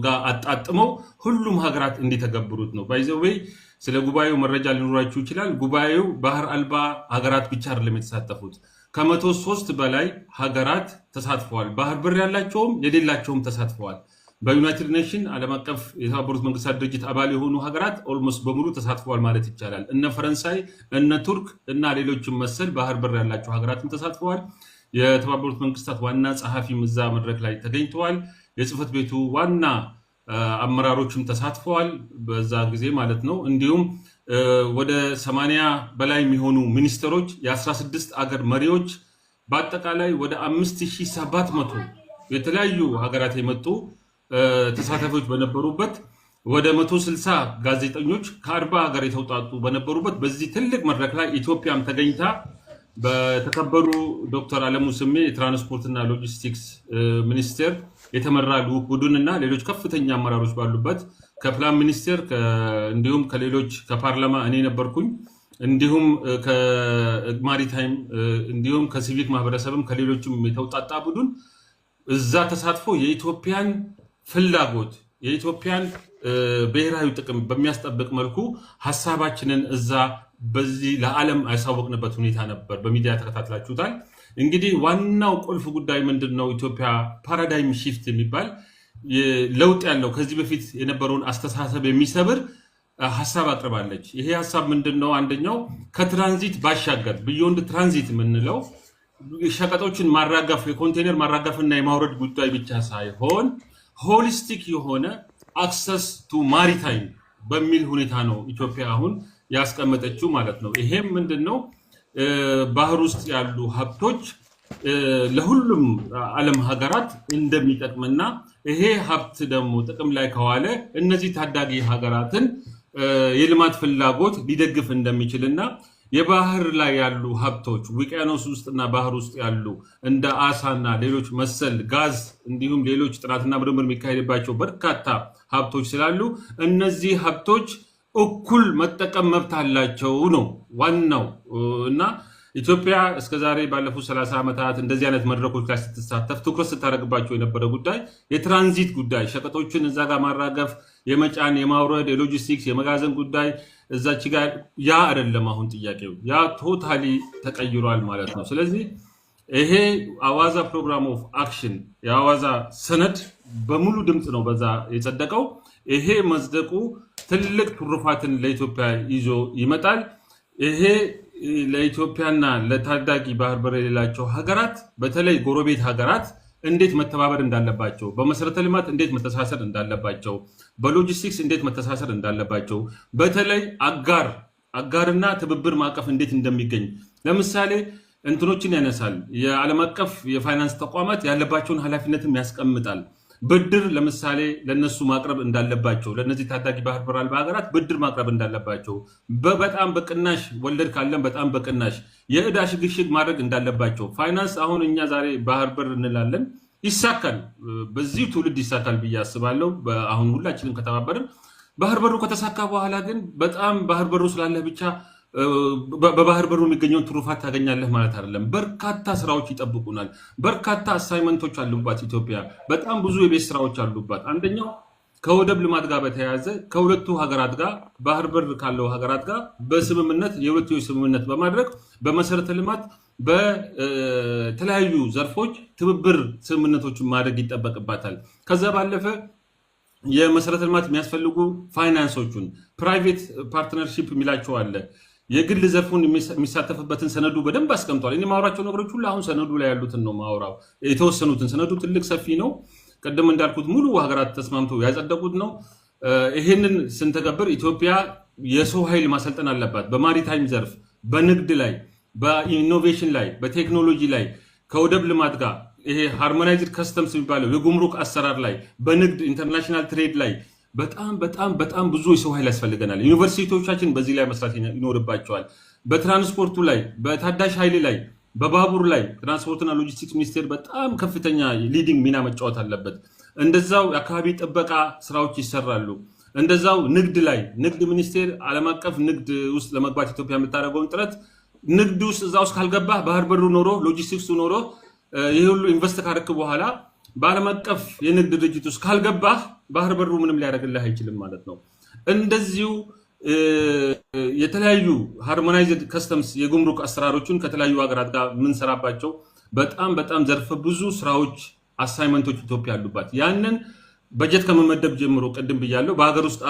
S6: ጋር አጣጥመው ሁሉም ሀገራት እንዲተገብሩት ነው። ባይዘዌይ ስለ ጉባኤው መረጃ ሊኖራችሁ ይችላል። ጉባኤው ባህር አልባ ሀገራት ብቻ አይደለም የተሳተፉት፣ ከ103 በላይ ሀገራት ተሳትፈዋል። ባህር በር ያላቸውም የሌላቸውም ተሳትፈዋል። በዩናይትድ ኔሽን ዓለም አቀፍ የተባበሩት መንግስታት ድርጅት አባል የሆኑ ሀገራት ኦልሞስት በሙሉ ተሳትፈዋል ማለት ይቻላል። እነ ፈረንሳይ፣ እነ ቱርክ እና ሌሎችም መሰል ባህር በር ያላቸው ሀገራትም ተሳትፈዋል። የተባበሩት መንግስታት ዋና ጸሐፊም እዛ መድረክ ላይ ተገኝተዋል። የጽህፈት ቤቱ ዋና አመራሮችም ተሳትፈዋል በዛ ጊዜ ማለት ነው። እንዲሁም ወደ 80 በላይ የሚሆኑ ሚኒስትሮች፣ የ16 አገር መሪዎች፣ በአጠቃላይ ወደ 5700 የተለያዩ ሀገራት የመጡ ተሳታፊዎች በነበሩበት ወደ 160 ጋዜጠኞች ከ40 ሀገር የተውጣጡ በነበሩበት በዚህ ትልቅ መድረክ ላይ ኢትዮጵያም ተገኝታ በተከበሩ ዶክተር አለሙ ስሜ የትራንስፖርትና ሎጂስቲክስ ሚኒስቴር የተመራ ልዑክ ቡድን እና ሌሎች ከፍተኛ አመራሮች ባሉበት ከፕላን ሚኒስቴር እንዲሁም ከሌሎች ከፓርላማ እኔ ነበርኩኝ፣ እንዲሁም ከማሪታይም እንዲሁም ከሲቪክ ማህበረሰብም ከሌሎችም የተውጣጣ ቡድን እዛ ተሳትፎ የኢትዮጵያን ፍላጎት የኢትዮጵያን ብሔራዊ ጥቅም በሚያስጠብቅ መልኩ ሐሳባችንን እዛ በዚህ ለዓለም ያሳወቅንበት ሁኔታ ነበር። በሚዲያ ተከታትላችሁታል። እንግዲህ ዋናው ቁልፍ ጉዳይ ምንድነው? ኢትዮጵያ ፓራዳይም ሺፍት የሚባል ለውጥ ያለው ከዚህ በፊት የነበረውን አስተሳሰብ የሚሰብር ሐሳብ አቅርባለች። ይሄ ሐሳብ ምንድነው? አንደኛው ከትራንዚት ባሻገር ቢዮንድ ትራንዚት የምንለው ሸቀጦችን ማራጋፍ የኮንቴነር ማራጋፍና የማውረድ ጉዳይ ብቻ ሳይሆን ሆሊስቲክ የሆነ አክሰስ ቱ ማሪታይም በሚል ሁኔታ ነው ኢትዮጵያ አሁን ያስቀመጠችው ማለት ነው። ይሄም ምንድነው? ባህር ውስጥ ያሉ ሀብቶች ለሁሉም ዓለም ሀገራት እንደሚጠቅምና ይሄ ሀብት ደግሞ ጥቅም ላይ ከዋለ እነዚህ ታዳጊ ሀገራትን የልማት ፍላጎት ሊደግፍ እንደሚችልና የባህር ላይ ያሉ ሀብቶች ውቅያኖስ ውስጥና ባህር ውስጥ ያሉ እንደ አሳና ሌሎች መሰል ጋዝ እንዲሁም ሌሎች ጥናትና ምርምር የሚካሄድባቸው በርካታ ሀብቶች ስላሉ እነዚህ ሀብቶች እኩል መጠቀም መብት አላቸው ነው ዋናው። እና ኢትዮጵያ እስከዛሬ ባለፉት 30 ዓመታት እንደዚህ አይነት መድረኮች ላይ ስትሳተፍ ትኩረት ስታደርግባቸው የነበረ ጉዳይ የትራንዚት ጉዳይ፣ ሸቀጦችን እዛ ጋር ማራገፍ፣ የመጫን፣ የማውረድ፣ የሎጂስቲክስ፣ የመጋዘን ጉዳይ እዛች ጋር ያ አይደለም። አሁን ጥያቄው ያ ቶታሊ ተቀይሯል ማለት ነው። ስለዚህ ይሄ አዋዛ ፕሮግራም ኦፍ አክሽን የአዋዛ ሰነድ በሙሉ ድምፅ ነው በዛ የጸደቀው። ይሄ መጽደቁ ትልቅ ትሩፋትን ለኢትዮጵያ ይዞ ይመጣል። ይሄ ለኢትዮጵያና ለታዳጊ ባህር በር የሌላቸው ሀገራት በተለይ ጎረቤት ሀገራት እንዴት መተባበር እንዳለባቸው፣ በመሰረተ ልማት እንዴት መተሳሰር እንዳለባቸው፣ በሎጂስቲክስ እንዴት መተሳሰር እንዳለባቸው፣ በተለይ አጋርና ትብብር ማዕቀፍ እንዴት እንደሚገኝ ለምሳሌ እንትኖችን ያነሳል። የዓለም አቀፍ የፋይናንስ ተቋማት ያለባቸውን ኃላፊነትም ያስቀምጣል። ብድር ለምሳሌ ለነሱ ማቅረብ እንዳለባቸው፣ ለነዚህ ታዳጊ ባህር በር አልባ ሀገራት ብድር ማቅረብ እንዳለባቸው፣ በጣም በቅናሽ ወለድ ካለን በጣም በቅናሽ የዕዳ ሽግሽግ ማድረግ እንዳለባቸው። ፋይናንስ አሁን እኛ ዛሬ ባህር በር እንላለን፣ ይሳካል፣ በዚህ ትውልድ ይሳካል ብዬ አስባለሁ። አሁን ሁላችንም ከተባበርን። ባህር በሩ ከተሳካ በኋላ ግን በጣም ባህር በሩ ስላለህ ብቻ በባህር በሩ የሚገኘውን ትሩፋት ታገኛለህ ማለት አይደለም። በርካታ ስራዎች ይጠብቁናል። በርካታ አሳይመንቶች አሉባት ኢትዮጵያ። በጣም ብዙ የቤት ስራዎች አሉባት። አንደኛው ከወደብ ልማት ጋር በተያያዘ ከሁለቱ ሀገራት ጋር ባህር በር ካለው ሀገራት ጋር በስምምነት የሁለትዮሽ ስምምነት በማድረግ በመሰረተ ልማት በተለያዩ ዘርፎች ትብብር ስምምነቶችን ማድረግ ይጠበቅባታል። ከዛ ባለፈ የመሰረተ ልማት የሚያስፈልጉ ፋይናንሶቹን ፕራይቬት ፓርትነርሺፕ የሚላቸው አለ። የግል ዘርፉን የሚሳተፍበትን ሰነዱ በደንብ አስቀምጧል። እኔ ማውራቸው ነገሮች ሁሉ አሁን ሰነዱ ላይ ያሉትን ነው ማውራው። የተወሰኑትን ሰነዱ ትልቅ ሰፊ ነው። ቅድም እንዳልኩት ሙሉ ሀገራት ተስማምተው ያጸደቁት ነው። ይህንን ስንተገብር ኢትዮጵያ የሰው ኃይል ማሰልጠን አለባት። በማሪታይም ዘርፍ፣ በንግድ ላይ፣ በኢኖቬሽን ላይ፣ በቴክኖሎጂ ላይ፣ ከወደብ ልማት ጋር ይሄ ሃርሞናይዝድ ከስተምስ የሚባለው የጉምሩክ አሰራር ላይ፣ በንግድ ኢንተርናሽናል ትሬድ ላይ በጣም ብዙ የሰው ኃይል ያስፈልገናል። ዩኒቨርሲቲዎቻችን በዚህ ላይ መስራት ይኖርባቸዋል። በትራንስፖርቱ ላይ፣ በታዳሽ ኃይል ላይ፣ በባቡር ላይ ትራንስፖርትና ሎጂስቲክስ ሚኒስቴር በጣም ከፍተኛ ሊዲንግ ሚና መጫወት አለበት። እንደዛው የአካባቢ ጥበቃ ስራዎች ይሰራሉ። እንደዛው ንግድ ላይ ንግድ ሚኒስቴር ዓለም አቀፍ ንግድ ውስጥ ለመግባት ኢትዮጵያ የምታደርገውን ጥረት ንግድ ውስጥ እዛ ውስጥ ካልገባህ ባህር በሩ ኖሮ ሎጂስቲክሱ ኖሮ ይህ ሁሉ ኢንቨስት ካደረክ በኋላ በዓለም አቀፍ የንግድ ድርጅት ውስጥ ካልገባህ ባህር በሩ ምንም ሊያደርግልህ አይችልም ማለት ነው። እንደዚሁ የተለያዩ ሃርሞናይዝድ ከስተምስ የጉምሩክ አሰራሮችን ከተለያዩ ሀገራት ጋር የምንሰራባቸው በጣም ዘርፈ ብዙ ስራዎች አሳይመንቶች ኢትዮጵያ አሉባት። ያንን በጀት ከመመደብ ጀምሮ ቅድም ብያለሁ፣ በሀገር ውስጥ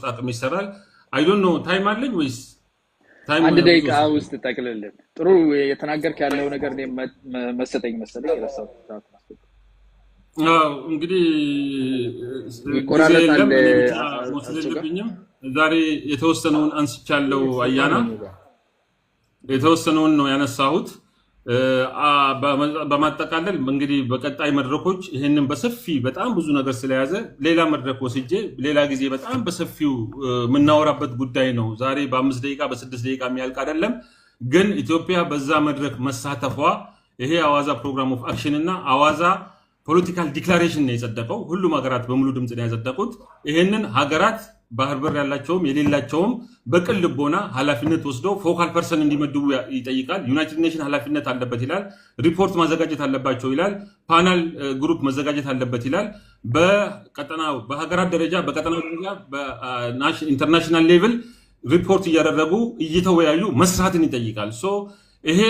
S6: አቅም ይሰራል። አይ ዶንት ኖ ታይም አለኝ ወይስ
S1: አንድ ደቂቃ ውስጥ ጠቅልልን። ጥሩ የተናገርክ ያለው ነገር መሰለኝ
S6: እንግዲህ
S1: ይቆራረጣል።
S6: ዛሬ የተወሰነውን አንስቻለሁ። አያና የተወሰነውን ነው ያነሳሁት። በማጠቃለል እንግዲህ በቀጣይ መድረኮች ይህንን በሰፊ በጣም ብዙ ነገር ስለያዘ ሌላ መድረክ ወስጄ ሌላ ጊዜ በጣም በሰፊው የምናወራበት ጉዳይ ነው። ዛሬ በ5 ደቂቃ በ6 ደቂቃ የሚያልቅ አይደለም። ግን ኢትዮጵያ በዛ መድረክ መሳተፏ ይሄ አዋዛ ፕሮግራም ኦፍ አክሽን እና አዋዛ ፖለቲካል ዲክላሬሽን ነው የጸደቀው። ሁሉም ሀገራት በሙሉ ድምፅ ነው ያጸደቁት። ይሄንን ሀገራት ባህር በር ያላቸውም የሌላቸውም በቅን ልቦና ኃላፊነት ወስደው ፎካል ፐርሰን እንዲመድቡ ይጠይቃል። ዩናይትድ ኔሽን ኃላፊነት አለበት ይላል። ሪፖርት ማዘጋጀት አለባቸው ይላል። ፓናል ግሩፕ መዘጋጀት አለበት ይላል። በቀጠናው በሀገራት ደረጃ በቀጠናው ደረጃ በኢንተርናሽናል ሌቭል ሪፖርት እያደረጉ እየተወያዩ መስራትን ይጠይቃል። ይሄ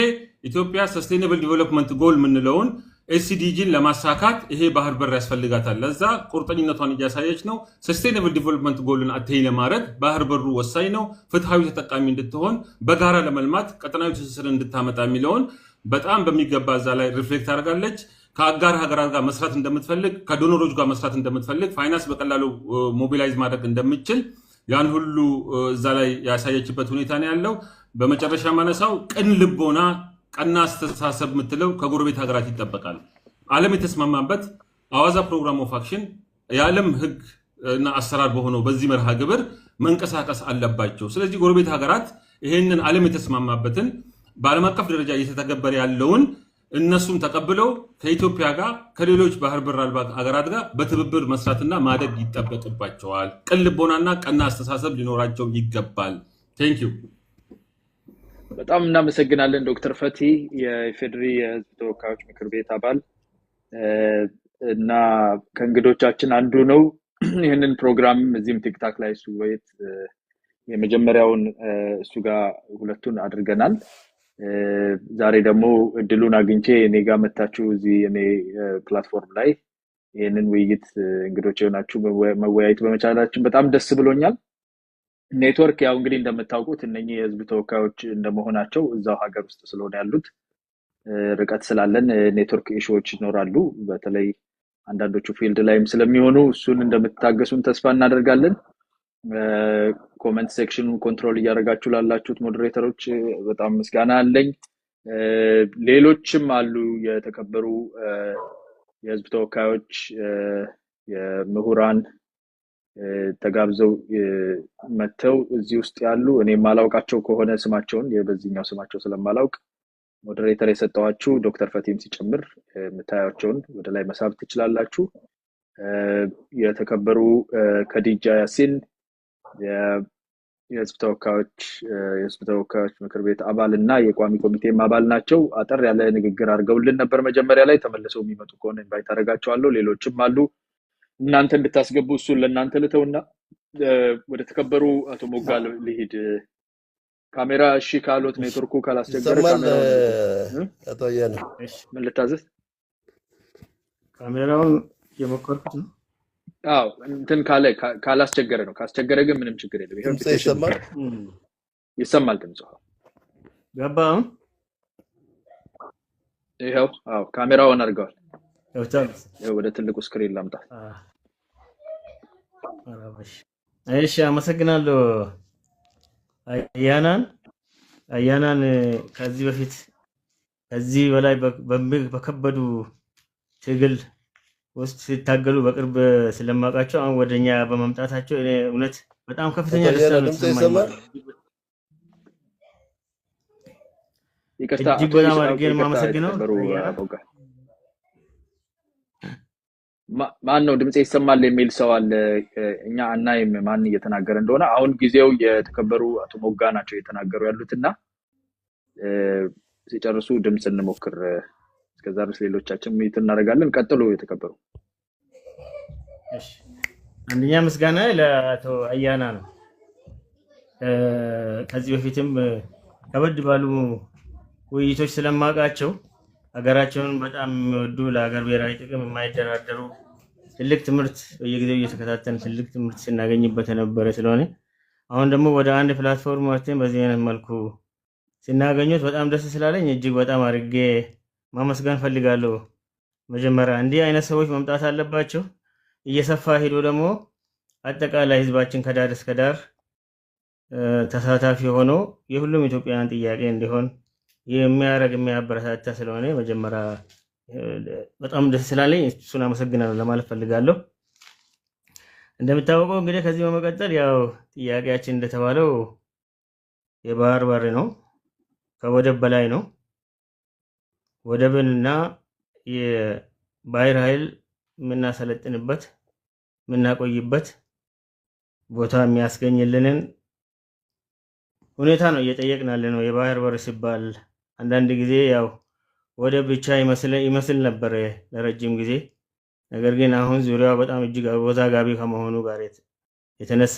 S6: ኢትዮጵያ ሰስቴይነብል ዲቨሎፕመንት ጎል የምንለውን ኤስዲጂን ለማሳካት ይሄ ባህር በር ያስፈልጋታል። ለዛ ቁርጠኝነቷን እያሳየች ነው። ሰስቴይነብል ዲቨሎፕመንት ጎልን አቴን ለማድረግ ባህር በሩ ወሳኝ ነው። ፍትሃዊ ተጠቃሚ እንድትሆን፣ በጋራ ለመልማት ቀጠናዊ ትስስር እንድታመጣ የሚለውን በጣም በሚገባ እዛ ላይ ሪፍሌክት አድርጋለች። ከአጋር ሀገራት ጋር መስራት እንደምትፈልግ፣ ከዶኖሮች ጋር መስራት እንደምትፈልግ፣ ፋይናንስ በቀላሉ ሞቢላይዝ ማድረግ እንደምትችል ያን ሁሉ እዛ ላይ ያሳየችበት ሁኔታ ነው ያለው። በመጨረሻ ማነሳው ቅን ልቦና ቀና አስተሳሰብ የምትለው ከጎረቤት ሀገራት ይጠበቃል። ዓለም የተስማማበት አዋዛ ፕሮግራም ኦፍ አክሽን የዓለም ሕግ እና አሰራር በሆነው በዚህ መርሃ ግብር መንቀሳቀስ አለባቸው። ስለዚህ ጎረቤት ሀገራት ይሄንን ዓለም የተስማማበትን በዓለም አቀፍ ደረጃ እየተተገበረ ያለውን እነሱም ተቀብለው ከኢትዮጵያ ጋር ከሌሎች ባህር በር አልባ ሀገራት ጋር በትብብር መስራትና ማደግ ይጠበቅባቸዋል። ቅን ልቦናና ቀና አስተሳሰብ ሊኖራቸው ይገባል። ቴንኪዩ።
S1: በጣም እናመሰግናለን ዶክተር ፈቲ የኢፌዴሪ የህዝብ ተወካዮች ምክር ቤት አባል እና ከእንግዶቻችን አንዱ ነው። ይህንን ፕሮግራም እዚህም ቲክታክ ላይ እሱ ቤት የመጀመሪያውን እሱ ጋር ሁለቱን አድርገናል። ዛሬ ደግሞ እድሉን አግኝቼ እኔ ጋር መታችሁ እዚህ እኔ ፕላትፎርም ላይ ይህንን ውይይት እንግዶች የሆናችሁ መወያየት በመቻላችን በጣም ደስ ብሎኛል። ኔትወርክ ያው እንግዲህ እንደምታውቁት እነኚህ የህዝብ ተወካዮች እንደመሆናቸው እዛው ሀገር ውስጥ ስለሆነ ያሉት ርቀት ስላለን ኔትወርክ ኢሹዎች ይኖራሉ። በተለይ አንዳንዶቹ ፊልድ ላይም ስለሚሆኑ እሱን እንደምትታገሱን ተስፋ እናደርጋለን። ኮሜንት ሴክሽኑን ኮንትሮል እያደረጋችሁ ላላችሁት ሞዴሬተሮች በጣም ምስጋና አለኝ። ሌሎችም አሉ የተከበሩ የህዝብ ተወካዮች የምሁራን ተጋብዘው መተው እዚህ ውስጥ ያሉ እኔ ማላውቃቸው ከሆነ ስማቸውን በዚህኛው ስማቸው ስለማላውቅ ሞዴሬተር የሰጠዋችሁ ዶክተር ፈቲም ሲጨምር የምታያቸውን ወደ ላይ መሳብ ትችላላችሁ። የተከበሩ ከዲጃ ያሲን የህዝብ ተወካዮች ምክር ቤት አባል እና የቋሚ ኮሚቴም አባል ናቸው። አጠር ያለ ንግግር አድርገውልን ነበር መጀመሪያ ላይ። ተመልሰው የሚመጡ ከሆነ ኢንቫይት አደርጋቸዋለሁ። ሌሎችም አሉ እናንተ እንድታስገቡ እሱን ለእናንተ ልተውና ወደ ተከበሩ አቶ ሞጋ ልሂድ። ካሜራ እሺ ካሎት ኔትወርኩ ካላስቸገረ ካሜራውን
S7: አጣያነ
S1: ምን ልታዘዝ?
S3: ካሜራውን የሞከርኩት ነው።
S1: አዎ እንትን ካላስቸገረ ነው። ካስቸገረ ግን ምንም ችግር የለም። ይሄው ይሰማል ድምፁ
S3: ገባ።
S1: ይሄው አዎ ካሜራውን አድርገዋል።
S3: ይኸው
S1: ወደ ትልቁ ስክሪን ላምጣ።
S3: እሺ አመሰግናለሁ። አያናን ከዚህ በፊት ከዚህ በላይ በከበዱ ትግል ውስጥ ሲታገሉ በቅርብ ስለማውቃቸው አሁን ወደኛ በመምጣታቸው እኔ እውነት በጣም ከፍተኛ ደስታ ነው የተሰማኝ።
S1: ይቅርታ
S3: እጅግ በጣም አድርጌ ነው የማመሰግነው።
S1: ማን ነው ድምጽ ይሰማል የሚል ሰው አለ? እኛ አናይም ማን እየተናገረ እንደሆነ። አሁን ጊዜው የተከበሩ አቶ ሞጋ ናቸው እየተናገሩ ያሉትና ሲጨርሱ ድምጽ እንሞክር። እስከዛ ድረስ ሌሎቻችን ሚት እናደርጋለን። ቀጥሉ የተከበሩ።
S3: እሺ አንደኛ ምስጋና ለአቶ አያና ነው። ከዚህ በፊትም ከበድ ባሉ ውይይቶች ስለማውቃቸው ሀገራቸውን በጣም የሚወዱ ለሀገር ብሔራዊ ጥቅም የማይደራደሩ ትልቅ ትምህርት በየጊዜው እየተከታተልን ትልቅ ትምህርት ስናገኝበት የነበረ ስለሆነ አሁን ደግሞ ወደ አንድ ፕላትፎርም ወጥተን በዚህ አይነት መልኩ ስናገኙት በጣም ደስ ስላለኝ እጅግ በጣም አድርጌ ማመስገን ፈልጋለሁ። መጀመሪያ እንዲህ አይነት ሰዎች መምጣት አለባቸው። እየሰፋ ሄዶ ደግሞ አጠቃላይ ህዝባችን ከዳር እስከ ዳር ተሳታፊ ሆኖ የሁሉም ኢትዮጵያውያን ጥያቄ እንዲሆን የሚያበረታታ ስለሆነ መጀመሪያ በጣም ደስ ስላለኝ እሱን አመሰግናለሁ ለማለት ፈልጋለሁ። እንደምታወቀው እንግዲህ ከዚህ በመቀጠል ያው ጥያቄያችን እንደተባለው የባህር በር ነው፣ ከወደብ በላይ ነው። ወደብንና የባህር ኃይል የምናሰለጥንበት የምናቆይበት ቦታ የሚያስገኝልንን ሁኔታ ነው እየጠየቅን ያለ ነው። የባህር በር ሲባል አንዳንድ ጊዜ ያው ወደብ ብቻ ይመስል ነበር ለረጅም ጊዜ። ነገር ግን አሁን ዙሪያው በጣም እጅግ አወዛጋቢ ከመሆኑ ጋር የተነሳ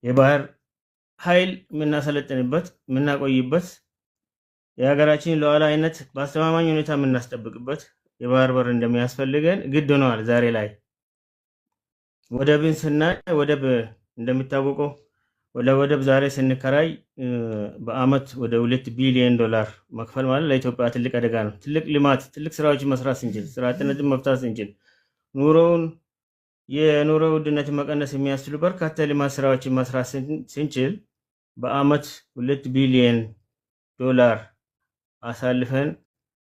S3: የባህር ኃይል የምናሰለጥንበት የምናቆይበት የሀገራችን ሉዓላዊነት በአስተማማኝ ሁኔታ የምናስጠብቅበት የባህር በር እንደሚያስፈልገን ግድ ሆነዋል። ዛሬ ላይ ወደብን ስናይ ወደብ እንደሚታወቀው ወደብ ዛሬ ስንከራይ በአመት ወደ 2 ቢሊዮን ዶላር መክፈል ማለት ለኢትዮጵያ ትልቅ አደጋ ነው። ትልቅ ልማት፣ ትልቅ ስራዎችን መስራት ስንችል፣ ስራ አጥነትን መፍታት ስንችል፣ የኑሮ ውድነትን መቀነስ የሚያስችሉ በርካታ ልማት ስራዎችን መስራት ስንችል በአመት 2 ቢሊዮን ዶላር አሳልፈን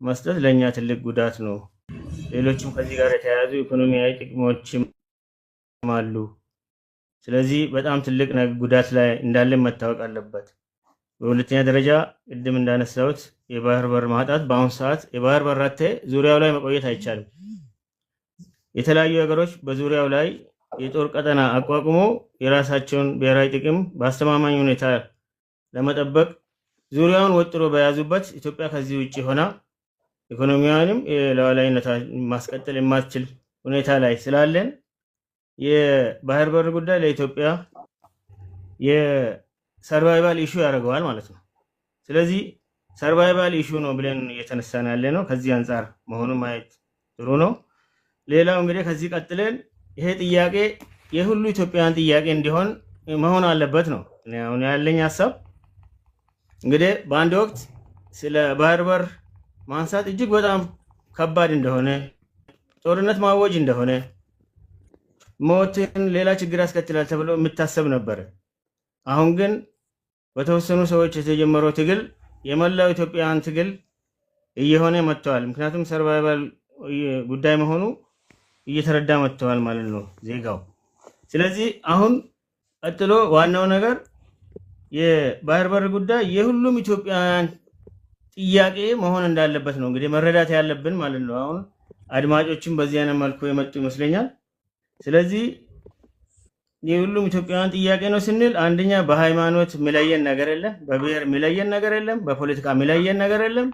S3: መስጠት ለኛ ትልቅ ጉዳት ነው። ሌሎችም ከዚህ ጋር የተያያዙ ኢኮኖሚያዊ ጥቅሞችም አሉ። ስለዚህ በጣም ትልቅ ጉዳት ላይ እንዳለን መታወቅ አለበት። በሁለተኛ ደረጃ ቅድም እንዳነሳሁት የባህር በር ማጣት በአሁኑ ሰዓት የባህር በር አጥቶ ዙሪያው ላይ መቆየት አይቻልም። የተለያዩ ሀገሮች በዙሪያው ላይ የጦር ቀጠና አቋቁሞ የራሳቸውን ብሔራዊ ጥቅም በአስተማማኝ ሁኔታ ለመጠበቅ ዙሪያውን ወጥሮ በያዙበት ኢትዮጵያ ከዚህ ውጭ ሆና ኢኮኖሚዋንም የሉዓላዊነቷን ማስቀጠል የማትችል ሁኔታ ላይ ስላለን የባህር በር ጉዳይ ለኢትዮጵያ የሰርቫይቫል ኢሹ ያደርገዋል ማለት ነው። ስለዚህ ሰርቫይቫል ኢሹ ነው ብለን እየተነሳን ያለ ነው። ከዚህ አንጻር መሆኑን ማየት ጥሩ ነው። ሌላው እንግዲህ ከዚህ ቀጥለን ይሄ ጥያቄ የሁሉ ኢትዮጵያውያን ጥያቄ እንዲሆን መሆን አለበት ነው አሁን ያለኝ ሀሳብ። እንግዲህ በአንድ ወቅት ስለ ባህር በር ማንሳት እጅግ በጣም ከባድ እንደሆነ፣ ጦርነት ማወጅ እንደሆነ፣ ሞትን ሌላ ችግር ያስከትላል ተብሎ የምታሰብ ነበር። አሁን ግን በተወሰኑ ሰዎች የተጀመረው ትግል የመላው ኢትዮጵያውያን ትግል እየሆነ መጥተዋል። ምክንያቱም ሰርቫይቫል ጉዳይ መሆኑ እየተረዳ መጥተዋል ማለት ነው ዜጋው። ስለዚህ አሁን ቀጥሎ ዋናው ነገር የባህር በር ጉዳይ የሁሉም ኢትዮጵያውያን ጥያቄ መሆን እንዳለበት ነው እንግዲህ መረዳት ያለብን ማለት ነው። አሁን አድማጮችም በዚህ አይነት መልኩ የመጡ ይመስለኛል። ስለዚህ የሁሉም ኢትዮጵያውያን ጥያቄ ነው ስንል አንደኛ በሃይማኖት የሚለየን ነገር የለም፣ በብሔር የሚለየን ነገር የለም፣ በፖለቲካ የሚለየን ነገር የለም።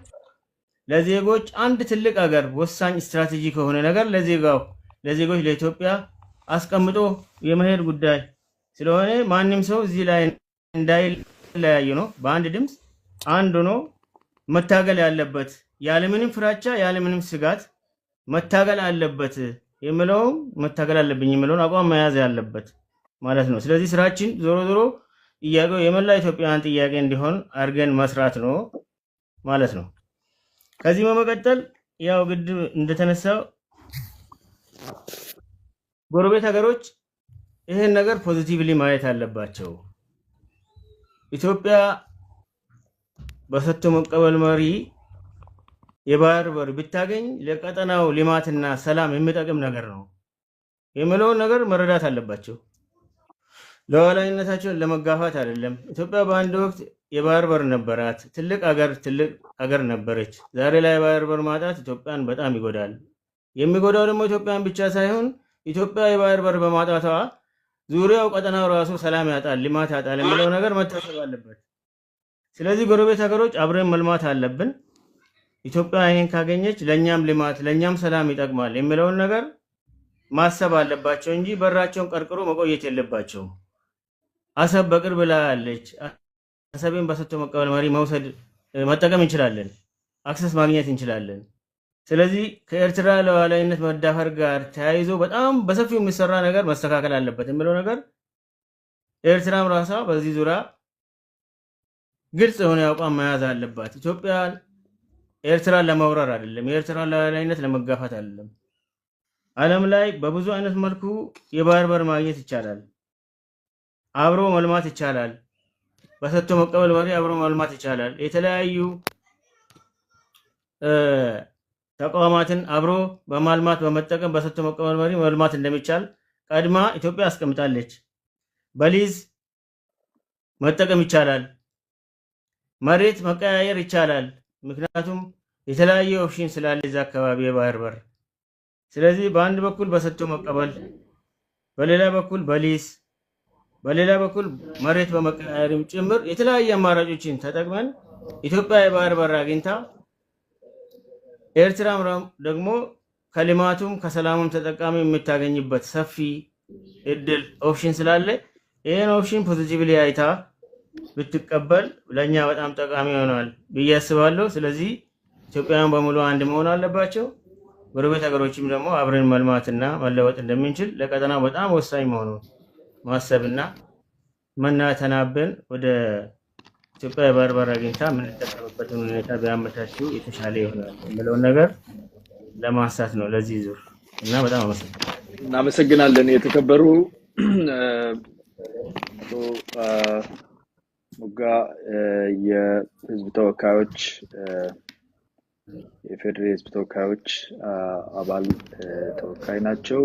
S3: ለዜጎች አንድ ትልቅ ሀገር ወሳኝ ስትራቴጂ ከሆነ ነገር ለዜጎች ለኢትዮጵያ አስቀምጦ የመሄድ ጉዳይ ስለሆነ ማንም ሰው እዚህ ላይ እንዳይለያዩ ነው በአንድ ድምፅ አንድ ሆኖ መታገል ያለበት ያለምንም ፍራቻ ያለምንም ስጋት መታገል አለበት የሚለውን መታገል አለብኝ የሚለውን አቋም መያዝ ያለበት ማለት ነው። ስለዚህ ስራችን ዞሮ ዞሮ ጥያቄው የመላ ኢትዮጵያውያን ጥያቄ እንዲሆን አድርገን መስራት ነው ማለት ነው። ከዚህ በመቀጠል ያው ግድ እንደተነሳው ጎረቤት ሀገሮች ይሄን ነገር ፖዚቲቭሊ ማየት አለባቸው። ኢትዮጵያ በሰጥቶ መቀበል መሪ የባህር በር ብታገኝ ለቀጠናው ልማትና ሰላም የሚጠቅም ነገር ነው የሚለውን ነገር መረዳት አለባቸው። ሉዓላዊነታቸውን ለመጋፋት አይደለም። ኢትዮጵያ በአንድ ወቅት የባህር በር ነበራት፣ ትልቅ ሀገር ነበረች። ዛሬ ላይ የባህር በር ማጣት ኢትዮጵያን በጣም ይጎዳል። የሚጎዳው ደግሞ ኢትዮጵያን ብቻ ሳይሆን ኢትዮጵያ የባህር በር በማጣቷ ዙሪያው ቀጠናው ራሱ ሰላም ያጣል፣ ልማት ያጣል የሚለው ነገር መታሰብ አለበት። ስለዚህ ጎረቤት ሀገሮች አብረን መልማት አለብን። ኢትዮጵያ ይሄን ካገኘች ለኛም ልማት ለኛም ሰላም ይጠቅማል የሚለውን ነገር ማሰብ አለባቸው እንጂ በራቸውን ቀርቅሮ መቆየት የለባቸውም። አሰብ በቅርብ ላይ አለች። አሰብን በሰጥቶ መቀበል መሪ መጠቀም እንችላለን፣ አክሰስ ማግኘት እንችላለን። ስለዚህ ከኤርትራ ሉዓላዊነት መዳፈር ጋር ተያይዞ በጣም በሰፊው የሚሰራ ነገር መስተካከል አለበት የሚለው ነገር ኤርትራም ራሷ በዚህ ዙሪያ ግልጽ የሆነ አቋም መያዝ አለባት። ኢትዮጵያ ኤርትራን ለመውረር አይደለም፣ የኤርትራን ሉዓላዊነት ለመጋፋት አይደለም። ዓለም ላይ በብዙ አይነት መልኩ የባህር በር ማግኘት ይቻላል፣ አብሮ መልማት ይቻላል። በሰጥቶ መቀበል መሪ አብሮ መልማት ይቻላል። የተለያዩ ተቋማትን አብሮ በማልማት በመጠቀም በሰጥቶ መቀበል መሪ መልማት እንደሚቻል ቀድማ ኢትዮጵያ አስቀምጣለች። በሊዝ መጠቀም ይቻላል። መሬት መቀያየር ይቻላል። ምክንያቱም የተለያየ ኦፕሽን ስላለ እዛ አካባቢ የባህር በር። ስለዚህ በአንድ በኩል በሰጥቶ መቀበል፣ በሌላ በኩል በሊዝ፣ በሌላ በኩል መሬት በመቀያየርም ጭምር የተለያየ አማራጮችን ተጠቅመን ኢትዮጵያ የባህር በር አግኝታ ኤርትራም ደግሞ ከልማቱም ከሰላሙም ተጠቃሚ የምታገኝበት ሰፊ እድል ኦፕሽን ስላለ ይሄን ኦፕሽን ፖዚቲቭሊ አይታ ብትቀበል ለኛ በጣም ጠቃሚ ይሆናል ብዬ አስባለሁ። ስለዚህ ኢትዮጵያውያን በሙሉ አንድ መሆን አለባቸው። ጎረቤት ሀገሮችም ደግሞ አብረን መልማትና መለወጥ እንደምንችል ለቀጠናው በጣም ወሳኝ መሆኑን ማሰብና መናተናበን ወደ ኢትዮጵያ የባህር በር አግኝታ የምንጠቀምበትን ሁኔታ ቢያመቻችው የተሻለ ይሆናል የሚለውን ነገር ለማንሳት ነው ለዚህ ዙር እና በጣም
S1: እናመሰግናለን። የተከበሩ ሙጋ የህዝብ ተወካዮች የፌዴራል ህዝብ ተወካዮች አባል ተወካይ ናቸው።